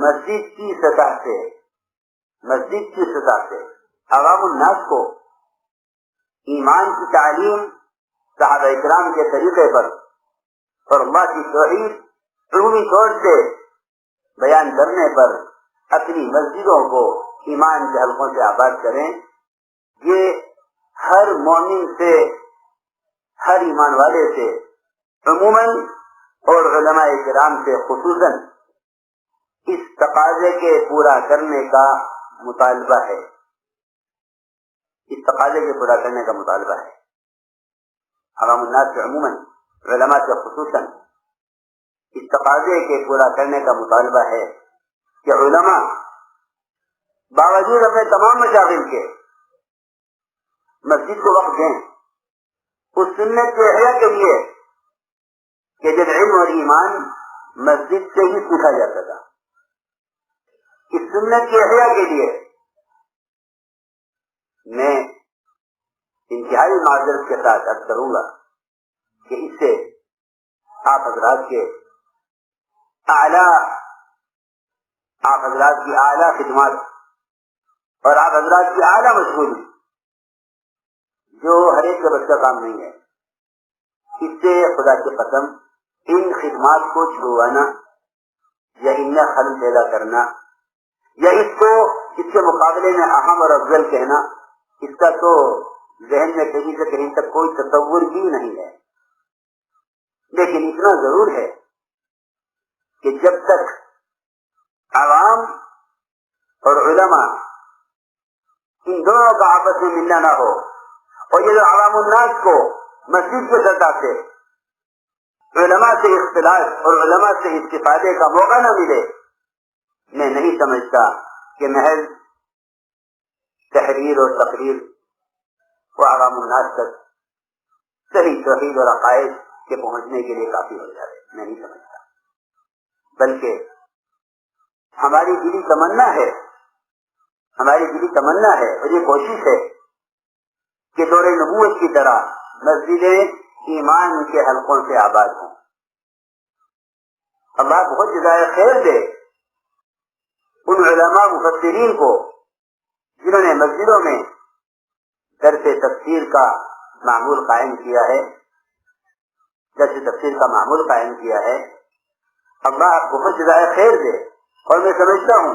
مسجد کی سطح سے عوام الناس کو ایمان کی تعلیم صحابہ اکرام کے طریقے پر اور اللہ کی توحید عمومی طور سے بیان کرنے پر اپنی مسجدوں کو ایمان کے حلقوں سے آباد کریں، یہ ہر مومن سے، ہر ایمان والے سے عموماً اور علماء کرام سے خصوصاً اس تقاضے کے پورا کرنے کا مطالبہ ہے، اس تقاضے کے پورا کرنے کا مطالبہ ہے۔ عوام الناس سے عموماً، علماء سے خصوصاً اس تقاضے کے پورا کرنے کا مطالبہ ہے کہ علماء باوجود اپنے تمام مشاغل کے مسجد کو وقت دیں اس سنت کے احیاء کے لیے کہ جب علم اور ایمان مسجد سے ہی سیکھا جاتا تھا۔ اس سنت کے احیاء کے لیے میں انتہائی معذرت کے ساتھ عرض کروں گا کہ اس سے آپ حضرات کی اعلیٰ خدمات اور آپ حضرات کی اعلیٰ مشغولی جو ہر ایک کے بس کا کام نہیں ہے، اس سے خدا کی قسم ان خدمات کو چھڑوانا یا ان میں خلل پیدا کرنا یا اس کو اس کے مقابلے میں اہم اور افضل کہنا، اس کا تو ذہن میں کہیں سے کہیں تک کوئی تصور بھی نہیں ہے۔ لیکن اتنا ضرور ہے کہ جب تک عوام اور علماء ان دونوں کا آپس میں ملنا نہ ہو اور یہ جو عوام الناس کو مسجد کے سطح سے علماء سے اختلاط اور علماء سے استفادے کا موقع نہ ملے، میں نہیں سمجھتا کہ محض تحریر اور تقریر و عوام الناس تک صحیح توحید اور عقائد کے پہنچنے کے لیے کافی ہو جائے، میں نہیں سمجھتا۔ بلکہ ہماری دلی تمنا ہے اور یہ کوشش ہے کہ دور نبوت کی طرح مسجدیں ایمان کے حلقوں سے آباد ہوں۔ اللہ بہت جزائے خیر دے ان علماء مفسرین کو جنہوں نے مسجدوں میں درس تفسیر کا معمول قائم کیا ہے، اللہ بہت جزائے خیر دے۔ اور میں سمجھتا ہوں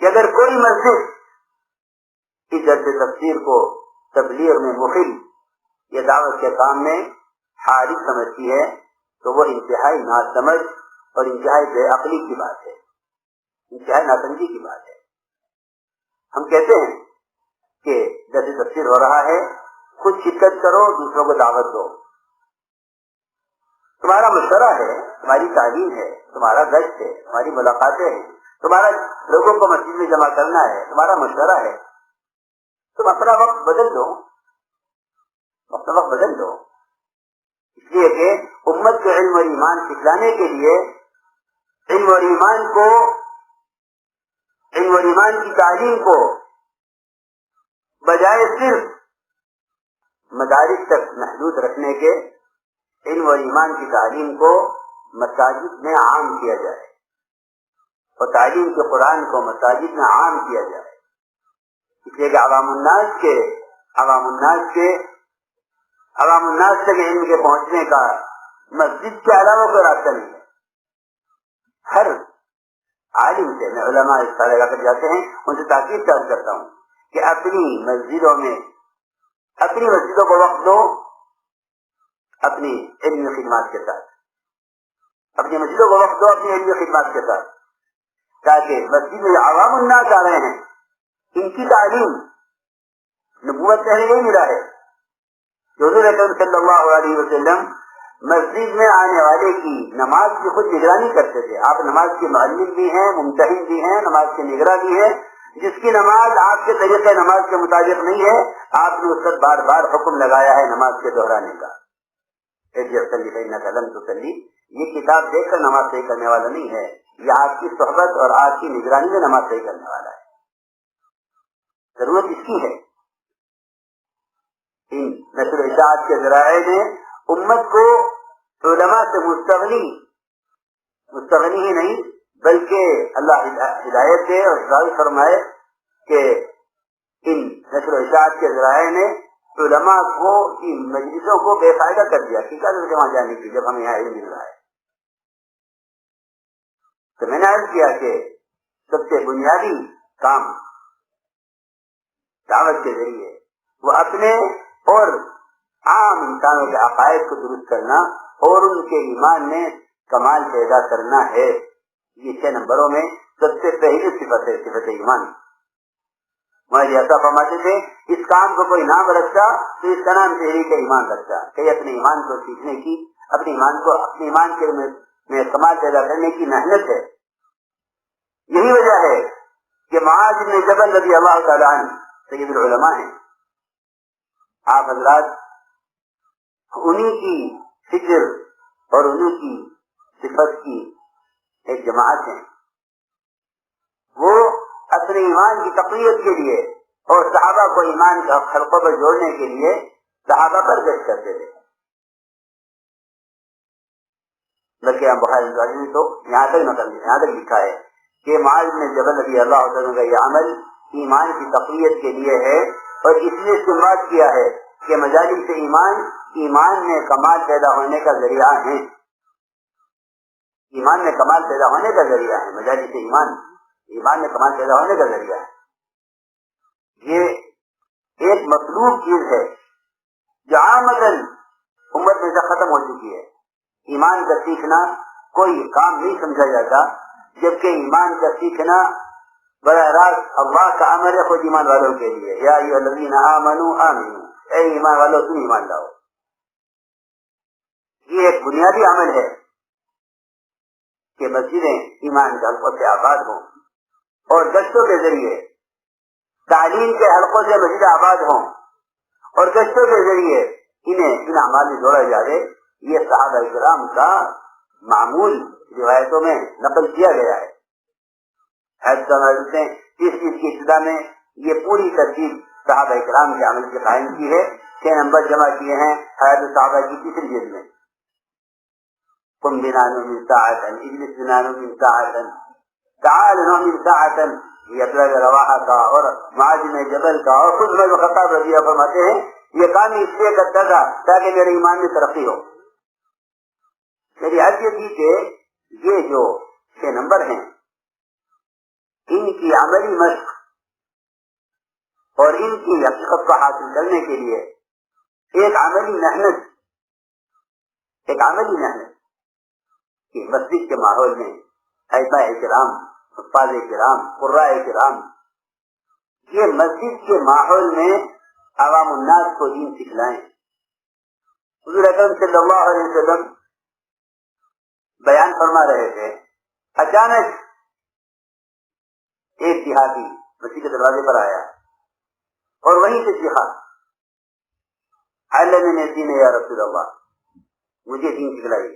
کہ اگر کوئی مسجد اس درس تفسیر کو تبلیغ میں مخل یا دعوت کے کام میں حارث سمجھتی ہے تو وہ انتہائی ناسمجھ اور انتہائی بے عقلی کی بات ہے، انتہائی ناسمجھی کی بات ہے۔ ہم کہتے ہیں کہ درس تفسیر ہو رہا ہے، خود شرکت کرو، دوسروں کو دعوت دو۔ تمہارا مشورہ ہے، تمہاری تعلیم ہے، تمہارا گشت ہے، تمہاری ملاقاتیں ہیں، تمہارا لوگوں کو مسجد میں جمع کرنا ہے، تمہارا مشورہ ہے، تم اپنا وقت بدل دو، اس لیے کہ امت کو علم اور ایمان سکھلانے کے لیے علم اور ایمان کی تعلیم کو بجائے صرف مدارس تک محدود رکھنے کے علم اور ایمان کی تعلیم کو مساجد میں عام کیا جائے اور تعلیم کے قرآن کو مساجد میں عام کیا جائے، اس لیے کہ عوام الناس تک علم کے پہنچنے کا مسجد کے علاوہ کوئی راستہ نہیں ہے۔ ہر عالم سے میں علماء اس طرح لگا کر جاتے ہیں، ان سے تاکید کرتا ہوں کہ اپنی مسجدوں کو وقت دو اپنی علمی خدمات کے ساتھ، تاکہ مسجد میں عوام الناس آ رہے ہیں ان کی تعلیم نبوت سے یہی ملا ہے کہ حضور اکرم صلی اللہ علیہ وسلم مسجد میں آنے والے کی نماز کی خود نگرانی کرتے تھے۔ آپ نماز کے معلم بھی ہیں، ممتحن بھی ہیں، نماز کے نگراں بھی ہیں۔ جس کی نماز آپ کے طریقے نماز کے مطابق نہیں ہے، آپ نے اس پر بار بار حکم لگایا ہے نماز کے دہرانے کا۔ یہ کتاب دیکھ کر نماز صحیح کرنے والا نہیں ہے، یہ آپ کی صحبت اور آپ کی نگرانی میں نماز صحیح کرنے والا ہے۔ ضرورت اس کی ہے ان نشر و اشاعت کے ذرائع میں امت کو علماء سے مستغنی ہی نہیں بلکہ اللہ ہدایت دے اور ظاہر فرمائے کہ ان نشر و اشاعت کے ذرائع نے علماء کو کی مجلسوں کو بے فائدہ کر دیا کہ کیا ضرورت ہے وہاں جانے کی جب ہمیں یہاں علم مل رہا ہے. تو میں نے عرض کیا کہ سب سے بنیادی کام دعوت کے ذریعے وہ اپنے اور عام انسانوں کے عقائد کو درست کرنا اور ان کے ایمان میں کمال پیدا کرنا ہے. یہ 6 نمبروں میں سب سے پہلی صفت ہے صفت ایمان. مجھے ایسا فرماتے تھے اس کام کو کوئی نام رکھتا تو اس کا نام تحریک ایمان رکھتا کہ اپنے ایمان کو سیکھنے کی اپنے ایمان کے میں کمال پیدا کرنے کی محنت ہے. یہی وجہ ہے کہ معاذ بن جبل رضی اللہ تعالیٰ عنہ سید العلماء ہیں. آپ حضرات انہی کی فکر اور انہی کی صفت کی ایک جماعت ہیں. وہ اپنے ایمان کی تقویت کے لیے اور صحابہ کو ایمان کے حلقوں پر جوڑنے کے لیے صحابہ پر گشت کرتے تھے. بلکہ ہم بخاری میں تو یہاں تک لکھا ہے کہ معاذ بن جبل رضی اللہ عنہ کا یہ عمل ایمان کی تقویت کے لیے ہے اور اس لیے استعمال کیا ہے کہ مجالس ایمان میں کمال پیدا ہونے کا ذریعہ ہے. ایمان میں کمال پیدا ہونے کا ذریعہ ہے. مجالس ایمان میں کمال پیدا ہونے کا ذریعہ ہے. یہ ایک مطلوب چیز ہے جو عامتاً امت میں سے ختم ہو چکی ہے. ایمان کا سیکھنا کوئی کام نہیں سمجھا جاتا جبکہ ایمان کا سیکھنا براہ راست اللہ کا امر ہے خود ایمان والوں کے لیے. یا ایھا الذین آمنوا آمنوا، اے ایمان والوں تم ایمان لاؤ. یہ ایک بنیادی عمل ہے کہ مسجدیں ایمان کے حلقوں سے آباد ہوں اور گشتوں کے ذریعے تعلیم کے حلقوں سے مسجد آباد ہوں اور گشتوں کے ذریعے انہیں ان اعمال میں جوڑا جائے. یہ صحابہ کرام کا معمول روایتوں میں نقل کیا گیا ہے. اس چیز کی ابتدا میں یہ پوری ترتیب صحابہ کرام کے عمل سے قائم کی ہے. 6 نمبر جمع کیے ہیں حیات الصحابہ کی 3 جلد میں. قم بنا نؤمن ساعة اجلس بنا نؤمن ساعة تعال نؤمن ساعة، یہ عبداللہ رواحہ کا اور معاذ بن جبل کا اور خود عمر بن خطاب رضی اللہ عنہ فرماتے ہیں یہ کام اس لیے کرتا تھا تاکہ میرے ایمان میں ترقی ہو. میری عرض یہ تھی کہ یہ جو 6 نمبر ہیں ان کی عملی مشق اور ان کی حقیقت کو حاصل کرنے کے لیے ایک عملی محنت کہ مسجد کے ماحول میں ائمہ کرام، حفاظ کرام، قراء کرام یہ مسجد کے ماحول میں عوام الناس کو دین سکھلائیں. حضور اکرم صلی اللہ علیہ وسلم بیان فرما رہے تھے، اچانک ایک دیہاتی مسجد کے دروازے پر آیا اور وہیں سے سیکھا، علمنی الدین یا رسول اللہ، مجھے دین سکھلائیے.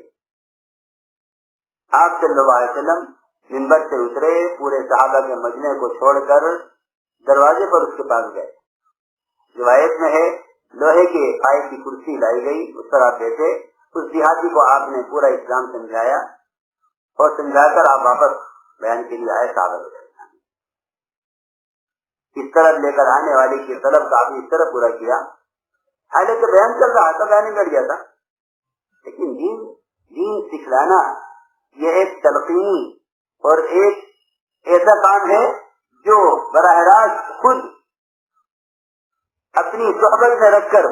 آپ صلی اللہ علیہ وسلم منبر سے اترے، پورے صحابہ کے مجمع کو چھوڑ کر دروازے پر اس کے پاس گئے. روایت میں ہے لوہے کے پائے کی کرسی لائی گئی، اس پر آپ بیٹھے. اس دیہاتی کو آپ نے پورا اسلام سمجھایا اور سمجھا کر آپ واپس بیان کے لیے آئے صحابہ کے درمیان. اس طرف لے کر آنے والے کی طلب کا آپ نے اس طرح پورا کیا. حالانکہ بیان چل رہا تھا، بیان کر گیا تھا، لیکن دین سکھلانا یہ ایک تلقینی اور ایک ایسا کام ہے جو براہ راست خود اپنی صحبت میں رکھ کر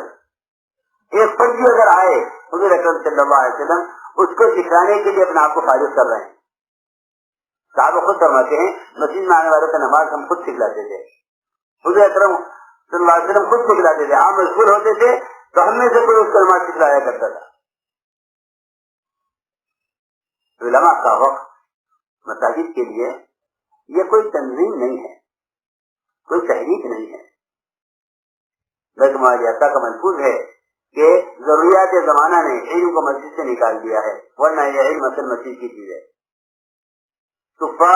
ایک فردی اگر آئے حضور اکرم صلی اللہ علیہ وسلم اس کو سکھانے کے لیے اپنے آپ کو فارغ کر رہے ہیں. صحابہ خود فرماتے ہیں مسجد میں آنے والوں کا نماز ہم خود سکھلاتے تھے. حضور اکرم صلی اللہ علیہ وسلم خود سکھلاتے تھے. آپ مشغول ہوتے تھے تو ہم میں سے کوئی اس کو نماز سکھلایا کرتا تھا. علماء کا وقت مساجد کے لیے یہ کوئی تنظیم نہیں ہے، کوئی تحریک نہیں ہے، بلکہ معاذ کا محفوظ ہے کہ ضروریات زمانہ نے علم کو مسجد سے نکال دیا ہے، ورنہ یہ علم اصل مسجد کی چیز ہے. صفہ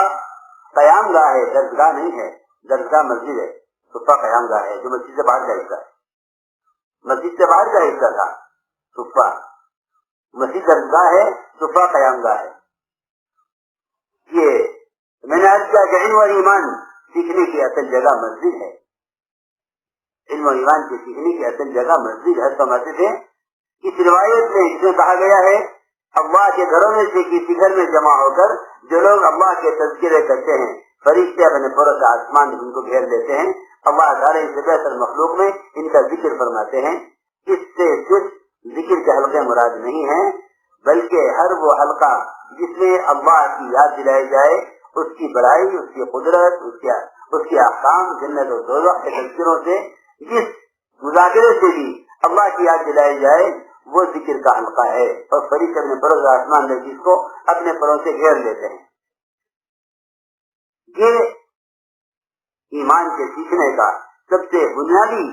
قیام گاہ ہے، درسگاہ نہیں ہے. درسگاہ مسجد ہے، صفہ قیام گاہ ہے جو مسجد سے باہر کا حصہ ہے. مسجد سے باہر کا حصہ تھا صفہ. مسجد درسگاہ ہے، صفہ قیام گاہ ہے. یہ عرض کیا کہ علم اور ایمان سیکھنے کی اصل جگہ مسجد ہے. علم اور ایمان کے سیکھنے کی اصل جگہ مسجد ہے تو مسجد ہے. اس روایت میں اس میں کہا گیا ہے اللہ کے گھروں میں سے کسی گھر میں جمع ہو کر جو لوگ اللہ کے تذکرے کرتے ہیں فرشتے اپنے پورے آسمان ان کو گھیر لیتے ہیں. اللہ تعالیٰ ان سے بہتر مخلوق میں ان کا ذکر فرماتے ہیں. اس سے صرف ذکر کے حلقے مراد نہیں ہیں بلکہ ہر وہ حلقہ جس میں اللہ کی یاد دلائی جائے, اس کی بڑائی, اس کی قدرت, اس کے احکام, جنت و دوزخ کے تذکروں سے جس مذاکرے سے بھی اللہ کی یاد دلائی جائے وہ ذکر کا حلقہ ہے. اور فرشتے اپنے پروں آسمان میں جس کو اپنے پروں سے گھیر لیتے ہیں. یہ ایمان کے سیکھنے کا سب سے بنیادی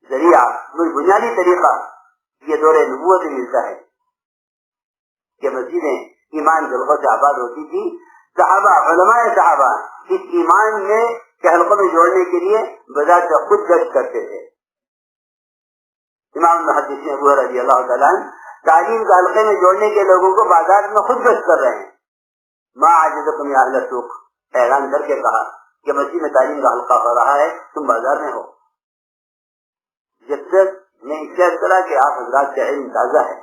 ذریعہ, بنیادی طریقہ یہ دور نبوت میں ملتا ہے کہ مسجدیں ایمان کے حلقوں سے آباد ہوتی تھی. صحابہ, علماء صحابہ اس ایمان میں کے حلقوں میں جوڑنے کے لیے بذات خود گشت کرتے تھے. امام محدث ابو رضی اللہ تعالیٰ تعلیم کا حلقے میں جوڑنے کے لوگوں کو بازار میں خود گشت کر رہے ہیں. ماں عاجزکم یا اہل السوق اعلان کر کے کہا کہ مسجد میں تعلیم کا حلقہ ہو رہا ہے, تم بازار میں ہو. جب تک میں اس طرح کہ آپ حضرات کا علم تازہ ہے,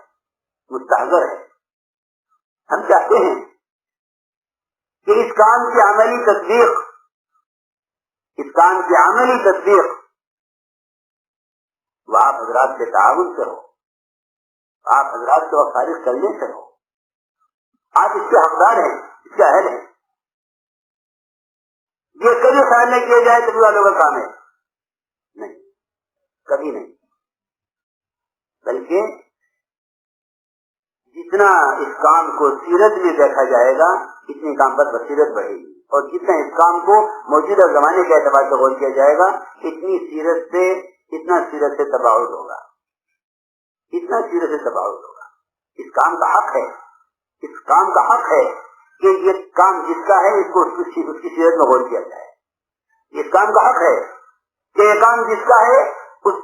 مستحضر ہے, ہم چاہتے ہیں کہ اس کام کی عملی تصدیق وہ آپ حضرات کے تعاون سے ہو, آپ حضرات کو خارج کرنے سے ہو. آپ اس کے حقدار ہیں, اس کے اہل ہیں. یہ کبھی خیال نہ کیا جائے تو والوں کا کام ہے, نہیں, کبھی نہیں. بلکہ جتنا اس کام کو سیرت میں دیکھا جائے گا اتنی کام پر بصیرت بڑھے گی, اور جتنا اس کام کو موجودہ زمانے کے اعتبار سے غور کیا جائے گا اتنا سیرت سے تباعد ہوگا. اس کام کا حق ہے کہ یہ کام جس کا ہے اس کو اس کی سیرت میں غور کیا جائے. اس کام کا حق ہے کہ یہ کام جس کا ہے اس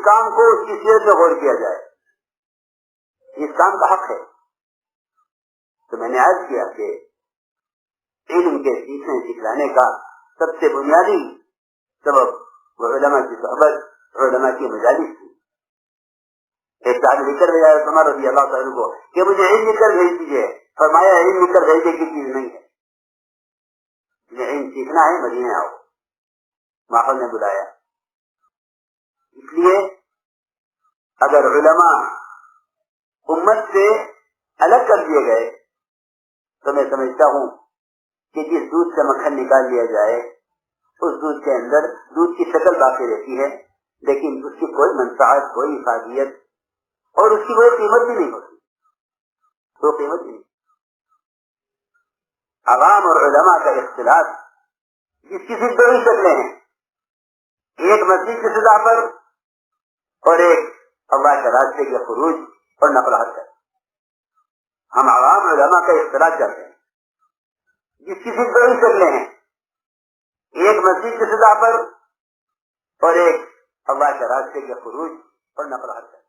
کام کو اس کی سیرت میں غور کیا جائے. اس کام کا حق ہے. تو میں نے عرض کیا کہ علم کے سیکھنے سکھلانے کا سب سے بنیادی سبب وہ علماء کی صحبت, علماء کی مجالس تھی. ایک صاحب لکھ کر بھیجا عمر رضی اللہ تعالیٰ کو کہ مجھے علم لکھ کر بھیج دیجیے. فرمایا علم لکھ کر بھیجنے کی چیز نہیں ہے, مجھے علم سیکھنا ہے, مدینے آؤ. ماحول نے بلایا. اس لیے اگر علماء امت سے الگ کر دیے گئے تو میں سمجھتا ہوں کہ جس دودھ سے مکھن نکال لیا جائے اس دودھ کے اندر دودھ کی شکل باقی رہتی ہے لیکن اس کی کوئی منفعت, کوئی افادیت اور اس کی کوئی قیمت بھی نہیں ہوتی. کوئی قیمت نہیں. عوام اور علماء کا اختلاف جس کی صرف دو ہی شکلیں ہیں, ایک مسجد کی سطح پر اور ایک اللہ کے راستے کے خروج اور نقل حرکت. ہم عوام علماء کا اختلاف کرتے ہیں جس کی صرف دو ہی شکلیں ہیں, ایک مسجد کی سطح پر اور ایک اللہ کے راستے کے خروج اور نقل حرکت.